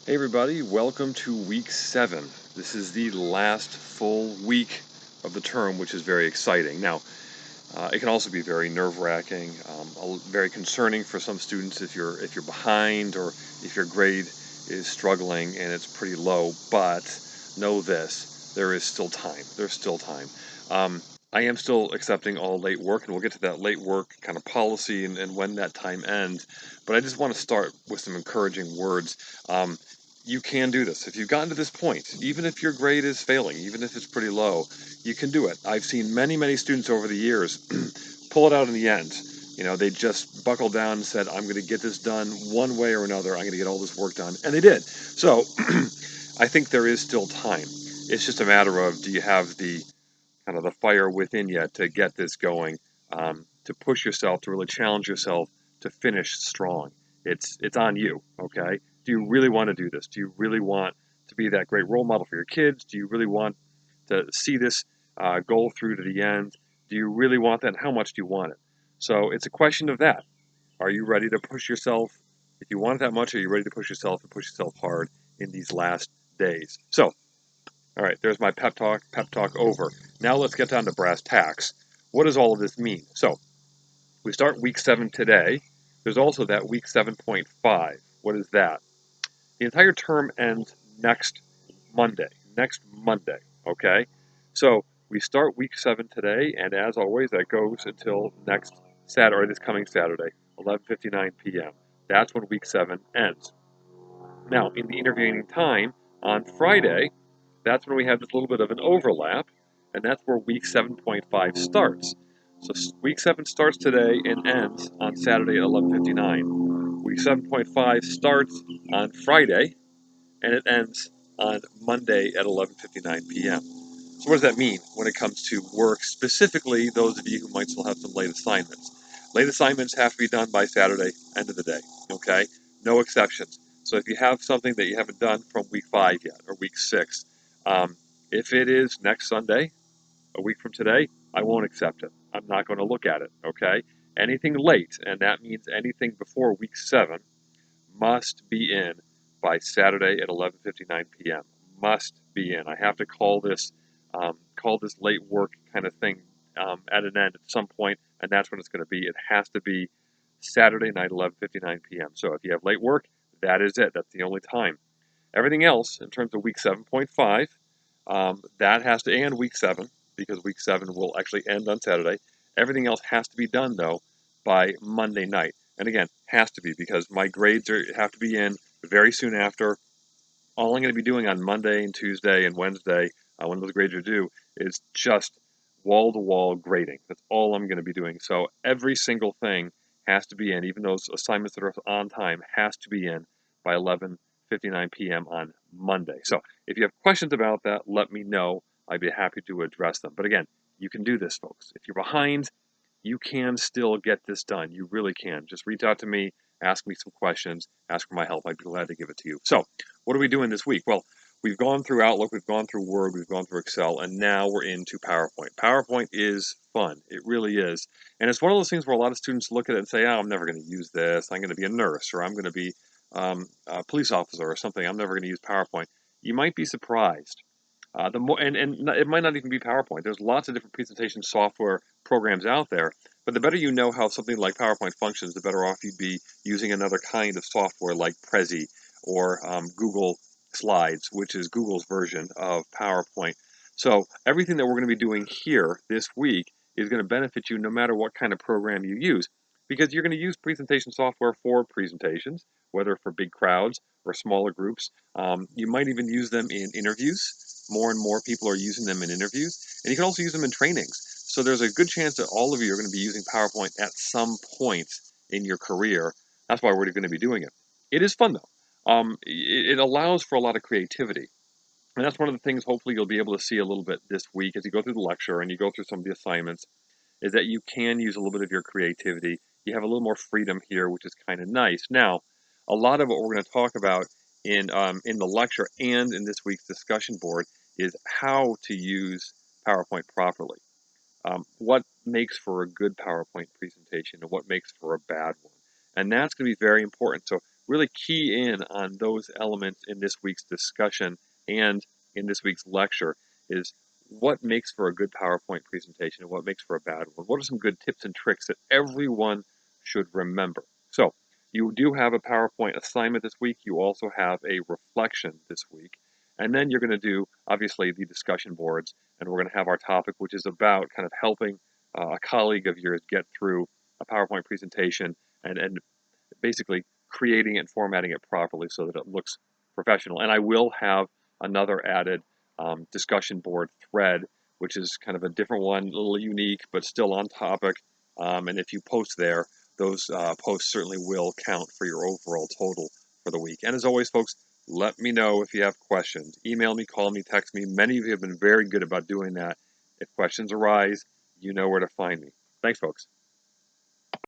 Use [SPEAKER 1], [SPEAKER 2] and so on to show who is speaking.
[SPEAKER 1] Hey everybody, welcome to week 7. This is the last full week of the term, which is very exciting. Now, it can also be very nerve-wracking, very concerning for some students if you're behind or if your grade is struggling and it's pretty low. But know this: there is still time. There's still time. Um, I am still accepting all late work, and we'll get to that late work kind of policy and when that time ends. But I just want to start with some encouraging words. You can do this. If you've gotten to this point, even if your grade is failing, even if it's pretty low, you can do it. I've seen many, many students over the years pull it out in the end. They just buckled down and said, I'm going to get this done one way or another. I'm going to get all this work done. And they did. So I think there is still time. It's just a matter of, do you have the kind of the fire within you to get this going, to push yourself, to really challenge yourself to finish strong. It's on you, okay? Do you really want to do this? Do you really want to be that great role model for your kids? Do you really want to see this goal through to the end? Do you really want that? And how much do you want it? So it's a question of that. Are you ready to push yourself? If you want it that much, are you ready to push yourself and push yourself hard in these last days? So all right, there's my pep talk. Pep talk over. Now let's get down to brass tacks. What does all of this mean? So we start week 7 today. There's also that week 7.5. What is that? The entire term ends next Monday. Next Monday, okay? So we start week 7 today, and as always, that goes until next Saturday, or this coming Saturday, 11:59 p.m. That's when week 7 ends. Now, in the intervening time, on Friday, that's when we have this little bit of an overlap, and that's where week 7.5 starts. So week 7 starts today and ends on Saturday at 11:59. Week 7.5 starts on Friday and it ends on Monday at 11:59 p.m. So what does that mean when it comes to work, specifically those of you who might still have some late assignments? Late assignments have to be done by Saturday, end of the day, okay? No exceptions. So if you have something that you haven't done from week 5 yet or week 6, if it is next Sunday, a week from today, I won't accept it. I'm not going to look at it, okay? Anything late, and that means anything before week 7, must be in by Saturday at 11:59 p.m. Must be in. I have to call this late work kind of thing at an end at some point, and that's when it's going to be. It has to be Saturday night, 11:59 p.m. So if you have late work, that is it. That's the only time. Everything else in terms of week 7.5, that has to, and week 7, because week 7 will actually end on Saturday. Everything else has to be done, though, by Monday night. And again, has to be because my have to be in very soon after. All I'm going to be doing on Monday and Tuesday and Wednesday, when those grades are due, is just wall to wall grading. That's all I'm going to be doing. So every single thing has to be in, even those assignments that are on time, has to be in by 11:59 p.m. on Monday. So if you have questions about that, let me know. I'd be happy to address them. But again, you can do this, folks. If you're behind, you can still get this done. You really can. Just reach out to me, ask me some questions, ask for my help. I'd be glad to give it to you. So, what are we doing this week? Well, we've gone through Outlook, we've gone through Word, we've gone through Excel, and now we're into PowerPoint. PowerPoint is fun. It really is. And it's one of those things where a lot of students look at it and say, oh, I'm never going to use this. I'm going to be a nurse, or I'm going to be a police officer or something. I'm never going to use PowerPoint. You might be surprised. The more and it might not even be PowerPoint. There's lots of different presentation software programs out there, but the better you know how something like PowerPoint functions, the better off you'd be using another kind of software like Prezi or Google Slides, which is Google's version of PowerPoint. So everything that we're going to be doing here this week is going to benefit you no matter what kind of program you use, because you're going to use presentation software for presentations, whether for big crowds or smaller groups. You might even use them in interviews. More and more people are using them in interviews, and you can also use them in trainings. So there's a good chance that all of you are going to be using PowerPoint at some point in your career. That's why we're going to be doing it. It is fun though. It allows for a lot of creativity. And that's one of the things hopefully you'll be able to see a little bit this week as you go through the lecture and you go through some of the assignments, is that you can use a little bit of your creativity. You have a little more freedom here, which is kind of nice. Now, a lot of what we're going to talk about in the lecture and in this week's discussion board is how to use PowerPoint properly. What makes for a good PowerPoint presentation and what makes for a bad one. And that's going to be very important. So really key in on those elements in this week's discussion and in this week's lecture is what makes for a good PowerPoint presentation and what makes for a bad one. What are some good tips and tricks that everyone should remember? So you do have a PowerPoint assignment this week. You also have a reflection this week. And then you're going to do, obviously, the discussion boards. And we're going to have our topic, which is about kind of helping a colleague of yours get through a PowerPoint presentation and basically creating it and formatting it properly so that it looks professional. And I will have another added discussion board thread, which is kind of a different one, a little unique, but still on topic. And if you post there, those posts certainly will count for your overall total for the week. And as always, folks, let me know if you have questions. Email me, call me, text me. Many of you have been very good about doing that. If questions arise, you know where to find me. Thanks, folks.